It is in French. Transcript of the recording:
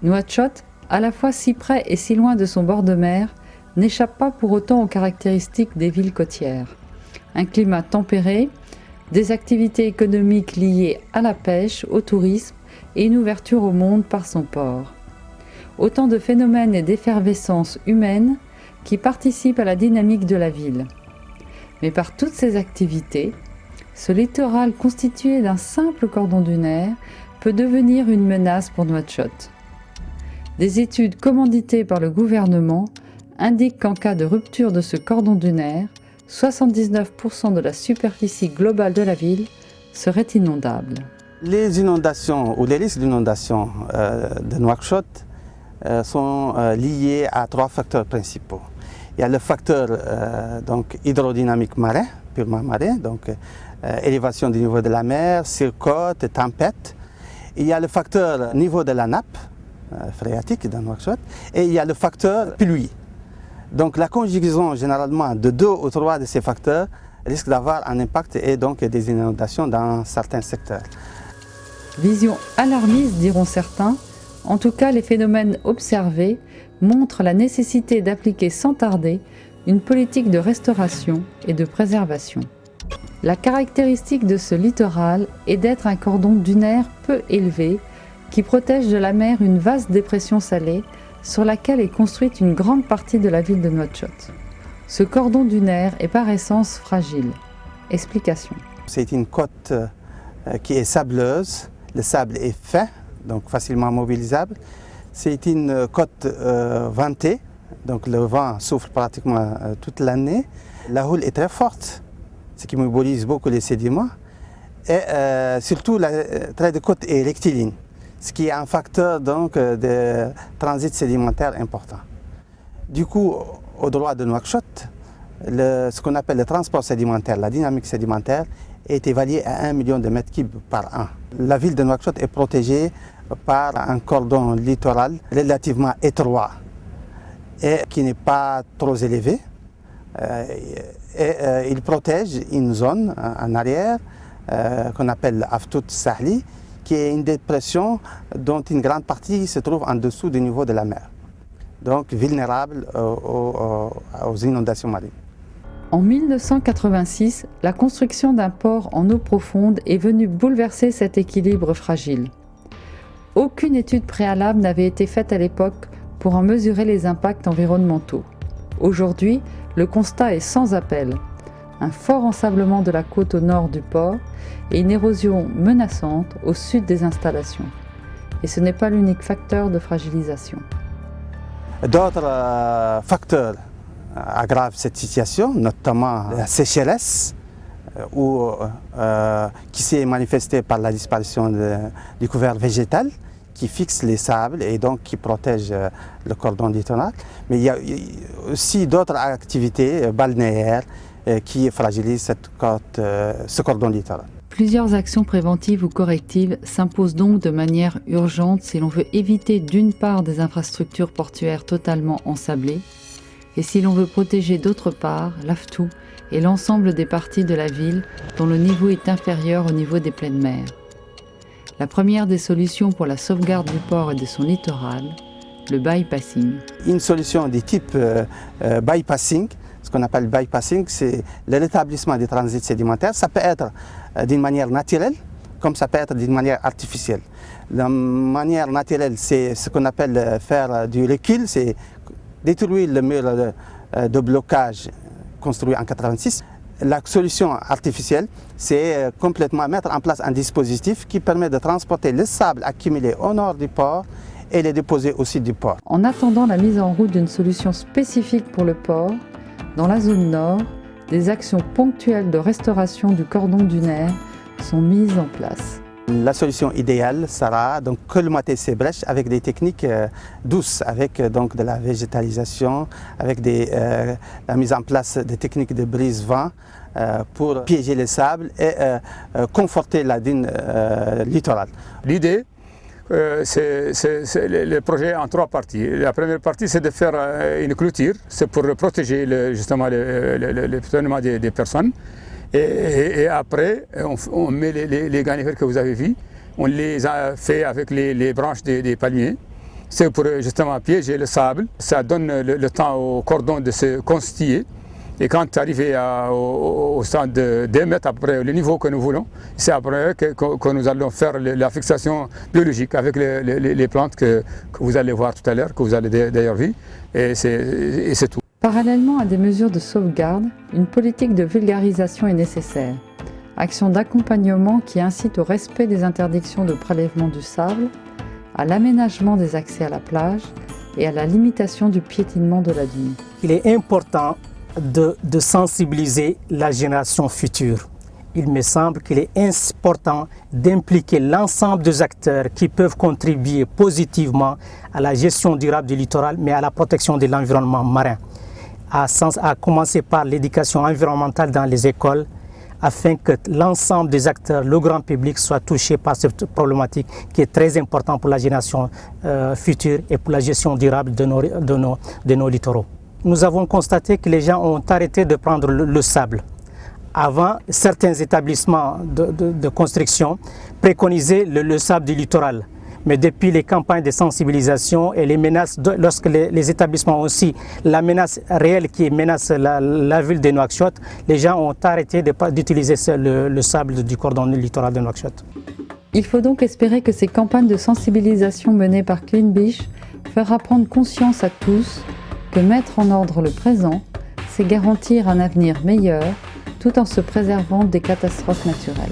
Nouakchott, à la fois si près et si loin de son bord de mer, n'échappe pas pour autant aux caractéristiques des villes côtières. Un climat tempéré, des activités économiques liées à la pêche, au tourisme et une ouverture au monde par son port. Autant de phénomènes et d'effervescence humaine qui participent à la dynamique de la ville. Mais par toutes ces activités, ce littoral constitué d'un simple cordon dunaire peut devenir une menace pour Nouakchott. Des études commanditées par le gouvernement indiquent qu'en cas de rupture de ce cordon dunaire, 79% de la superficie globale de la ville serait inondable. Les inondations ou les risques d'inondation de Nouakchott sont liés à trois facteurs principaux. Il y a le facteur hydrodynamique marin, purement marin, donc élévation du niveau de la mer, surcote, tempête. Il y a le facteur niveau de la nappe phréatique dans Nouakchott et il y a le facteur pluie. Donc la conjugaison généralement de 2 ou 3 de ces facteurs risque d'avoir un impact et donc des inondations dans certains secteurs. Vision alarmiste, diront certains. En tout cas, les phénomènes observés montrent la nécessité d'appliquer sans tarder une politique de restauration et de préservation. La caractéristique de ce littoral est d'être un cordon dunaire peu élevé qui protège de la mer une vaste dépression salée sur laquelle est construite une grande partie de la ville de Nouakchott. Ce cordon dunaire est par essence fragile. Explication. C'est une côte qui est sableuse, le sable est fin, donc facilement mobilisable. C'est une côte ventée, donc le vent souffle pratiquement toute l'année. La houle est très forte, ce qui mobilise beaucoup les sédiments. Et surtout, le trait de côte est rectiligne, ce qui est un facteur donc, de transit sédimentaire important. Du coup, au droit de Nouakchott, ce qu'on appelle le transport sédimentaire, la dynamique sédimentaire, est évaluée à 1 million de mètres cubes par an. La ville de Nouakchott est protégée par un cordon littoral relativement étroit et qui n'est pas trop élevé. Il protège une zone en arrière qu'on appelle Aftout Sahli, qui est une dépression dont une grande partie se trouve en dessous du niveau de la mer, donc vulnérable aux inondations marines. En 1986, la construction d'un port en eau profonde est venue bouleverser cet équilibre fragile. Aucune étude préalable n'avait été faite à l'époque pour en mesurer les impacts environnementaux. Aujourd'hui, le constat est sans appel. Un fort ensablement de la côte au nord du port et une érosion menaçante au sud des installations. Et ce n'est pas l'unique facteur de fragilisation. D'autres facteurs aggravent cette situation, notamment la sécheresse, qui s'est manifestée par la disparition du couvert végétal qui fixe les sables et donc qui protège le cordon littoral. Mais il y a aussi d'autres activités balnéaires qui fragilisent ce cordon littoral. Plusieurs actions préventives ou correctives s'imposent donc de manière urgente si l'on veut éviter d'une part des infrastructures portuaires totalement ensablées et si l'on veut protéger d'autre part l'Aftou et l'ensemble des parties de la ville dont le niveau est inférieur au niveau des pleines mers. La première des solutions pour la sauvegarde du port et de son littoral, le bypassing. Une solution du type bypassing, ce qu'on appelle bypassing, c'est le rétablissement des transits sédimentaires. Ça peut être d'une manière naturelle, comme ça peut être d'une manière artificielle. La manière naturelle, c'est ce qu'on appelle faire du recul, c'est détruire le mur de blocage construit en 1986. La solution artificielle, c'est complètement mettre en place un dispositif qui permet de transporter le sable accumulé au nord du port et les déposer au sud du port. En attendant la mise en route d'une solution spécifique pour le port, dans la zone nord, des actions ponctuelles de restauration du cordon dunaire sont mises en place. La solution idéale sera donc colmater ces brèches avec des techniques douces, avec donc de la végétalisation, avec la mise en place des techniques de brise-vent pour piéger les sables et conforter la dune littorale. L'idée, c'est le projet en 3 parties. La première partie, c'est de faire une clôture, c'est pour protéger justement le fonctionnement des personnes. Et après, on met les ganifères que vous avez vus, on les a fait avec les branches des palmiers c'est pour justement piéger le sable. Ça donne le temps au cordon de se constituer. Et quand arrivé au stade de 2 mètres, après le niveau que nous voulons, c'est après que nous allons faire la fixation biologique avec les plantes que vous allez voir tout à l'heure, que vous allez d'ailleurs voir, et c'est tout. Parallèlement à des mesures de sauvegarde, une politique de vulgarisation est nécessaire. Action d'accompagnement qui incite au respect des interdictions de prélèvement du sable, à l'aménagement des accès à la plage et à la limitation du piétinement de la dune. Il est important de sensibiliser la génération future. Il me semble qu'il est important d'impliquer l'ensemble des acteurs qui peuvent contribuer positivement à la gestion durable du littoral, mais à la protection de l'environnement marin, à commencer par l'éducation environnementale dans les écoles, afin que l'ensemble des acteurs, le grand public, soit touché par cette problématique qui est très importante pour la génération future et pour la gestion durable de nos littoraux. Nous avons constaté que les gens ont arrêté de prendre le sable. Avant, certains établissements de construction préconisaient le sable du littoral. Mais depuis les campagnes de sensibilisation et les menaces, lorsque les établissements ont aussi la menace réelle qui menace la ville de Nouakchott, les gens ont arrêté d'utiliser le sable du cordon littoral de Nouakchott. Il faut donc espérer que ces campagnes de sensibilisation menées par Clean Beach fera prendre conscience à tous que mettre en ordre le présent, c'est garantir un avenir meilleur tout en se préservant des catastrophes naturelles.